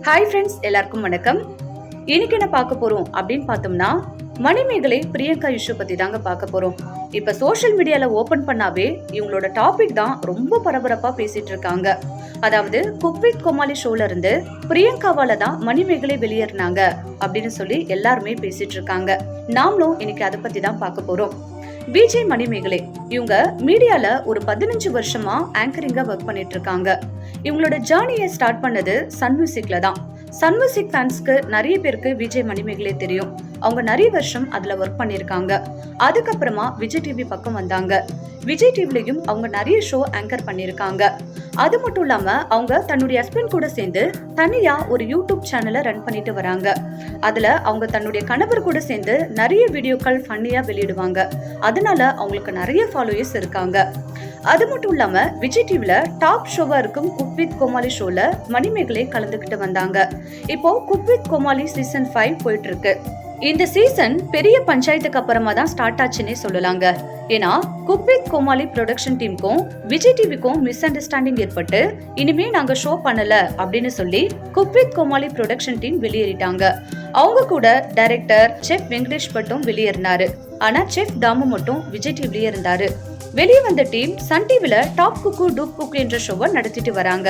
Hi friends, எல்லாருக்கும் வணக்கம். இன்னைக்கு என்ன பார்க்க போறோம் அப்படின்னு பார்த்தோம்னா, மணிமேகலை பிரியங்கா இஷ்யூ பத்தி தாங்க பார்க்க போறோம். இப்ப சோஷியல் மீடியால ஓபன் பண்ணாவே இவங்களோட டாபிக் தான் ரொம்ப பரபரப்பா பேசிட்டு இருக்காங்க. அதாவது குக் வித் கோமாளி ஷோல இருந்து பிரியங்காவால தான் மணிமேகலை வெளியேறினாங்க அப்படின்னு சொல்லி எல்லாருமே பேசிட்டு இருக்காங்க. நாமளும் இன்னைக்கு அதை பத்தி தான் பார்க்க போறோம். விஜய் மணிமேகலை இவங்க மீடியால ஒரு 15 வருஷமா ஆங்கரிங்கா ஒர்க் பண்ணிட்டு இருக்காங்க. இவங்களோட ஜேர்னியை ஸ்டார்ட் பண்ணது சன் மியூசிக்ல தான். சன் மியூசிக் ஃபேன்ஸ்க்கு நிறைய பேருக்கு விஜய் மணிமேகலை தெரியும். அவங்க நிறைய வருஷம் அதுல ஒர்க் பண்ணிருக்காங்க. அதுக்கப்புறமா விஜய் டிவி பக்கம் வந்தாங்க. விஜய் டிவிலையும் அவங்க நிறைய ஷோ ஆங்கர் பண்ணிருக்காங்க. அது மட்டும் இல்லாம அவங்க தன்னுடைய ஹஸ்பண்ட் கூட சேர்ந்து தனியா ஒரு யூடியூப் சேனலை ரன் பண்ணிட்டு வராங்க. அதுல அவங்க தன்னுடைய கணவர் கூட சேர்ந்து நிறைய வீடியோக்கள் ஃபன்னியா வெளியிடுவாங்க. அதனால அவங்களுக்கு நிறைய ஃபாலோயர்ஸ் இருக்காங்க. அது மட்டும் இல்லாம விஜய் டிவில டாப் ஷோவா இருக்கும் குக் வித் கோமாளி ஷோல மணிமேகலை கலந்துகிட்டு வந்தாங்க. இப்போ குக் வித் கோமாளி சீசன் 5 போயிட்டு இருக்கு. இந்த சீசன் பெரிய பஞ்சாயத்துக்கு அப்புறமா தான் ஸ்டார்ட் ஆச்சுன்னே சொல்லலாங்க. ஏன்னா குக் வித் கோமாளி ப்ரொடக்ஷன் டீமுக்கும் விஜய் டிவிக்கும் மிஸ் அண்டர்ஸ்டாண்டிங் ஏற்பட்டு இனிமே நாங்க ஷோ பண்ணல அப்படின்னு சொல்லி cook with Comali production team வெளியேறிட்டாங்க. அவங்க கூட டைரக்டர் செஃப் வெங்கடேஷ் பட்டும் வெளியேறினாரு. ஆனா செஃப் தாமு மட்டும் விஜய் டிவிலேயே இருந்தாரு. வெளியே வந்த டீம் சன் டிவில டாப் குக்கு டூப் குக்கு என்ற ஷோவை நடத்திட்டு வராங்க.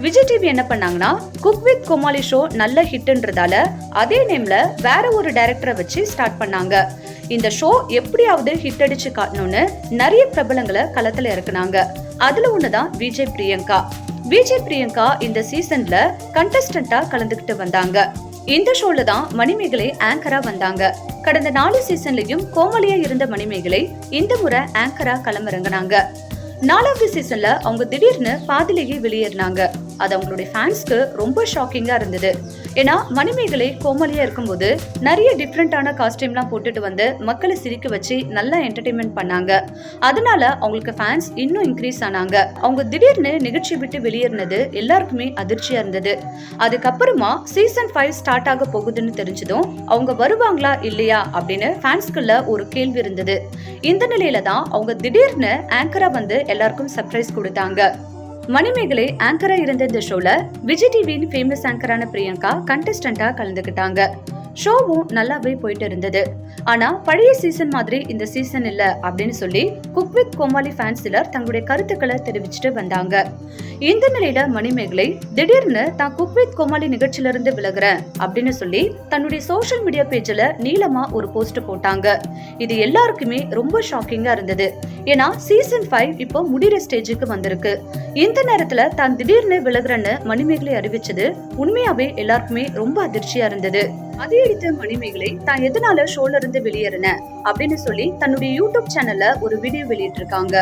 விஜய் டிவி என்ன பண்ணாங்கன்னா, குக் வித் கோமாளி ஷோ நல்ல ஹிட்ன்றதால அதே நேம்ல வேற ஒரு டைரக்டரை வச்சு ஸ்டார்ட் பண்ணாங்க. இந்த ஷோ எப்படியாவது ஹிட் அடிச்சு காட்டணும்னு நிறைய பிரபலங்களை களத்துல இறக்குனாங்க. அதுல ஒண்ணுதான் விஜய் பிரியங்கா. விஜய் பிரியங்கா இந்த சீசன்ல கண்டஸ்டன்டா கலந்துகிட்டு வந்தாங்க. இந்த ஷோல தான் மணிமேகலை ஆங்கரா வந்தாங்க. கடந்த 4 சீசன்லயும் கோமாளியா இருந்த மணிமேகலை இந்த முறை ஆங்கரா களமிறங்கினாங்க. 4வது சீசன்ல அவங்க திடீர்னு பாதிலேயே வெளியேறினாங்க. அது அவங்களுடைய ஃபேன்ஸ்க்கு ரொம்ப ஷாக்கிங்கா இருந்தது. ஏன்னா மணிமேகலை கோமாளியா இருக்கும்போது நிறைய டிஃப்ரெண்டான காஸ்டியூம்லாம் போட்டுட்டு வந்து மக்களை சிரிக்க வச்சு நல்லா என்டர்டைன்மெண்ட் பண்ணாங்க. அதனால அவங்களுக்கு ஃபேன்ஸ் இன்னும் இன்க்ரீஸ் ஆனாங்க. அவங்க திடீர்னு நிகழ்ச்சி விட்டு வெளியேறினது எல்லாருக்குமே அதிர்ச்சியா இருந்தது. அதுக்கப்புறமா சீசன் 5 ஸ்டார்ட் ஆக போகுதுன்னு தெரிஞ்சதும் அவங்க வருவாங்களா இல்லையா அப்படின்னு ஃபேன்ஸ்குள்ள ஒரு கேள்வி இருந்தது. இந்த நிலையில தான் அவங்க திடீர்னு ஆங்கரா வந்து எல்லாருக்கும் சர்ப்ரைஸ் கொடுத்தாங்க. மணிமேகலை ஆங்கரா இருந்த இந்த ஷோல விஜய் டிவியின் ஃபேமஸ் ஆங்கரான பிரியங்கா கண்டஸ்டன்டா கலந்துக்கிட்டாங்க. ஷோவும் நல்லாவே போயிட்டு இருந்தது. ஆனா பழைய சீசன் மாதிரி இந்த சீசன் இல்ல அப்படின்னு சொல்லி குக் வித் கோமாளி ஃபேன்ஸ் சிலர் தங்களுடைய கருத்துக்களை தெரிவிச்சுட்டு வந்தாங்க. இந்த நிலையில மணிமேகலை திடீர்னு தான் குக் வித் கோமாளி நிகழ்ச்சியில இருந்து விலகுறேன் அப்படின்னு சொல்லி தன்னுடைய சோஷியல் மீடியா பேஜ்ல நீளமா ஒரு போஸ்ட் போட்டாங்க. இது எல்லாருக்குமே ரொம்ப ஷாக்கிங்கா இருந்தது. ஏன்னா சீசன் 5 இப்போ முடிகிற ஸ்டேஜுக்கு வந்திருக்கு. இந்த நேரத்துல தான் திடீர்னு விலகுறேன்னு மணிமேகலை அறிவிச்சது உண்மையாவே எல்லாருக்குமே ரொம்ப அதிர்ச்சியா இருந்தது. அதை அடுத்து மணிமேகலை தான் எதனால ஷோல இருந்து வெளியேறின அப்படின்னு சொல்லி தன்னுடைய யூடியூப் சேனல்ல ஒரு வீடியோ வெளியிட்டு இருக்காங்க.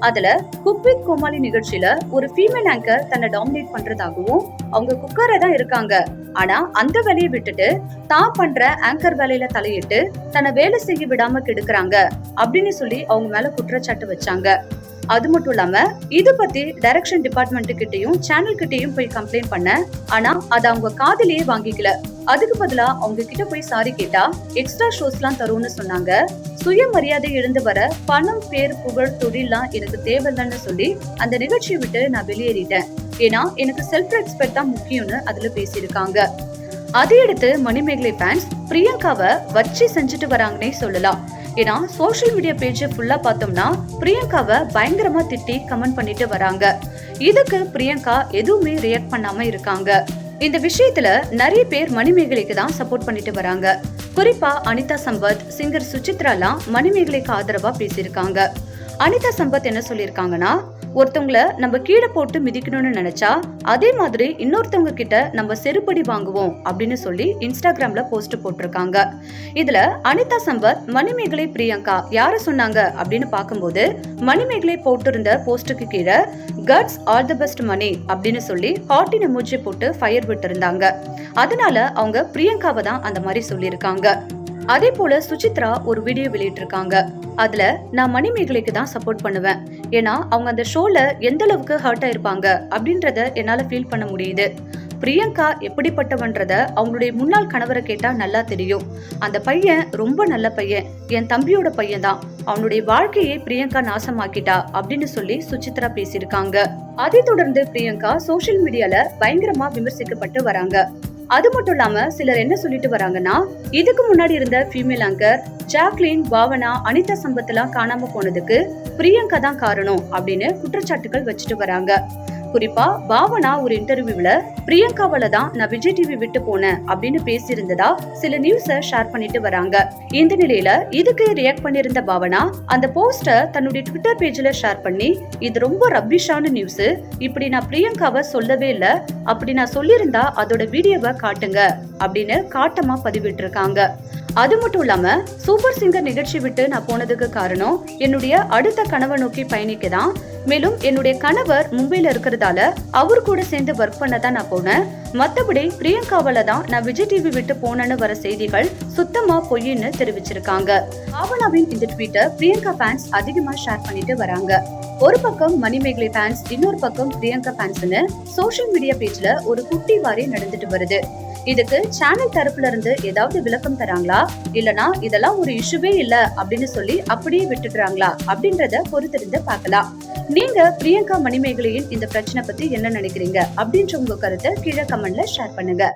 அதுல குக் வித் கோமாளி நிகழ்ச்சியில ஒரு ஃபீமேல் ஆங்கர் தன்னை டாமினேட் பண்றதாகவும் அவங்க குக்கரா தான் இருக்காங்க, ஆனா அந்த வேலையை விட்டுட்டு தான் பண்ற ஆங்கர் வேலையில தலையிட்டு தன்னை வேலை செய்ய விடாம கெடுக்கிறாங்க அப்படின்னு சொல்லி அவங்க மேல குற்றச்சாட்டு வச்சாங்க. அது மட்டும் இல்லாம இது பத்தி டைரக்ஷன் டிபார்ட்மெண்ட் கிட்டையும் சேனல் கிட்டையும் போய் கம்ப்ளைண்ட் பண்ண, ஆனா அதை அவங்க காதிலேயே வாங்கிக்கல. அதுக்கு பதிலா அவங்க கிட்ட போய் சாரி கேட்டா எக்ஸ்ட்ரா ஷோஸ் எல்லாம் தரும்னு சொன்னாங்க. சுயமரியாதை இழந்து வர பணம், பேர், புகழ், தொழிலாம் எனக்கு தேவையில்லைன்னு சொல்லி அந்த நிகழ்ச்சியை விட்டு நான் வெளியேறிட்டேன். ஏன்னா எனக்கு செல்ஃப் ரெஸ்பெக்ட் தான் முக்கியம்னு அதுல பேசியிருக்காங்க. அதையடுத்து மணிமேகலை ஃபேன்ஸ் பிரியங்காவை வச்சு செஞ்சுட்டு வராங்கன்னே சொல்லலாம். ஏன்னா சோஷியல் மீடியா பேஜ் ஃபுல்லா பார்த்தோம்னா பிரியங்காவை பயங்கரமா திட்டி கமெண்ட் பண்ணிட்டு வராங்க. இதுக்கு பிரியங்கா எதுவுமே ரியாக்ட் பண்ணாம இருக்காங்க. இந்த விஷயத்துல நிறைய பேர் மணிமேகலைக்கு தான் சப்போர்ட் பண்ணிட்டு வராங்க. குறிப்பா அனிதா சம்பத், சிங்கர் சுசித்ராலாம் மணிமேகலைக்கு ஆதரவா பேசியிருக்காங்க. அனிதா சம்பத் என்ன சொல்லியிருக்காங்கன்னா, ஒருத்தவங்கள நம்ம கீழே போட்டு மிதிக்கணும்னு நினைச்சா அதே மாதிரி இன்னொருத்தவங்க கிட்ட நம்ம செருப்படி வாங்குவோம் அப்படின்னு சொல்லி இன்ஸ்டாகிராம்ல போஸ்ட் போட்டிருக்காங்க. இதுல அனிதா சம்பத் மணிமேகலை பிரியங்கா யார சொன்னாங்க அப்படின்னு பார்க்கும்போது மணிமேகலை போட்டிருந்த போஸ்டுக்கு கீழே கட்ஸ் ஆல் தி பெஸ்ட் மணி அப்படின்னு சொல்லி ஹார்ட்டின் எமோஜி போட்டு ஃபயர் விட்டு இருந்தாங்க. அதனால அவங்க பிரியங்காவை தான் அந்த மாதிரி சொல்லியிருக்காங்க. அதே போல சுசித்ரா ஒரு வீடியோ வெளியிட்டு இருக்காங்க. அதுல நான் மணிமேகலைக்கு தான் சப்போர்ட் பண்ணுவேன். ஏன்னா அவங்க அந்த ஷோல எந்த அளவுக்கு ஹர்ட் ஆயிருப்பாங்க அப்படின்றத என்னால ஃபீல் பண்ண முடியுது. பிரியங்கா எப்படிப்பட்டவன்றத அவங்களுடைய முன்னாள் கணவரை கேட்டா நல்லா தெரியும். அந்த பையன் ரொம்ப நல்ல பையன், என் தம்பியோட பையன் தான். அவனுடைய வாழ்க்கையை பிரியங்கா நாசமாக்கிட்டா அப்படின்னு சொல்லி சுசித்ரா பேசியிருக்காங்க. அதை தொடர்ந்து பிரியங்கா சோசியல் மீடியால பயங்கரமா விமர்சிக்கப்பட்டு வராங்க. அது மட்டும் இல்லாம சிலர் என்ன சொல்லிட்டு வராங்கன்னா, இதுக்கு முன்னாடி இருந்த female anchor Jacqueline, Bhavana, Anitha Sampath எல்லாம் காணாம போனதுக்கு பிரியங்கா தான் காரணம் அப்படின்னு குற்றச்சாட்டுகள் வச்சுட்டு வராங்க. குறிப்பா பாவனா ஒரு இன்டர்வியூல பிரியங்காவால தான் நான் விஜய் டிவி விட்டு போனேன் அப்படின்னு பேசியிருந்ததா சில நியூஸ ஷேர் பண்ணிட்டு வராங்க. இந்த நிலையில இதுக்கு ரியாக்ட் பண்ணிருந்த பாவனா அந்த போஸ்ட தன்னுடைய ட்விட்டர் பேஜ்ல ஷேர் பண்ணி, இது ரொம்ப ரப்பிஷான நியூஸ், இப்படி நான் பிரியங்காவை சொல்லவே இல்ல, அப்படி நான் சொல்லியிருந்தா அதோட வீடியோவை காட்டுங்க அப்படின்னு காட்டமா பதிவிட்டு இருக்காங்க. அது மட்டும் இல்லாம சூப்பர் சிங்கர் நிகழ்ச்சி விட்டு நான் போனதுக்கு காரணம் என்னுடைய அடுத்த கனவை நோக்கி பயணிக்கதான். மேலும் என்னுடைய கணவர் மும்பைல இருக்கிறதால அவரு கூட சேர்ந்து ஒர்க் பண்ணதான் நான் போனேன். மத்தபடி பிரியங்காவால தான் நான் விஜய் டிவி விட்டு போனேன்னு வர செய்திகள் சுத்தமா பொய்ன்னு தெரிவிச்சிருக்காங்க. பாவனாவின் இந்த ட்வீட்டை பிரியங்கா ஃபேன்ஸ் அதிகமா ஷேர் பண்ணிட்டு வராங்க. ஒரு பக்கம் மணிமேகலை ஃபேன்ஸ், இன்னொரு பக்கம் பிரியங்கா ஃபேன்ஸ்னு சோசியல் மீடியா பேஜ்ல ஒரு குட்டி வாரி நடந்துட்டு வருது. இதுக்கு சேனல் தரப்புல இருந்து ஏதாவது விளக்கம் தராங்களா, இல்லனா இதெல்லாம் ஒரு இஷ்யூவே இல்ல அப்படின்னு சொல்லி அப்படியே விட்டுடுறாங்களா அப்படின்றத பொறுத்திருந்து பார்க்கலாம். நீங்க பிரியங்கா மணிமேகலையின் இந்த பிரச்சனை பத்தி என்ன நினைக்கிறீங்க அப்படின்ற உங்க கருத்தை கீழே கமெண்ட்ல ஷேர் பண்ணுங்க.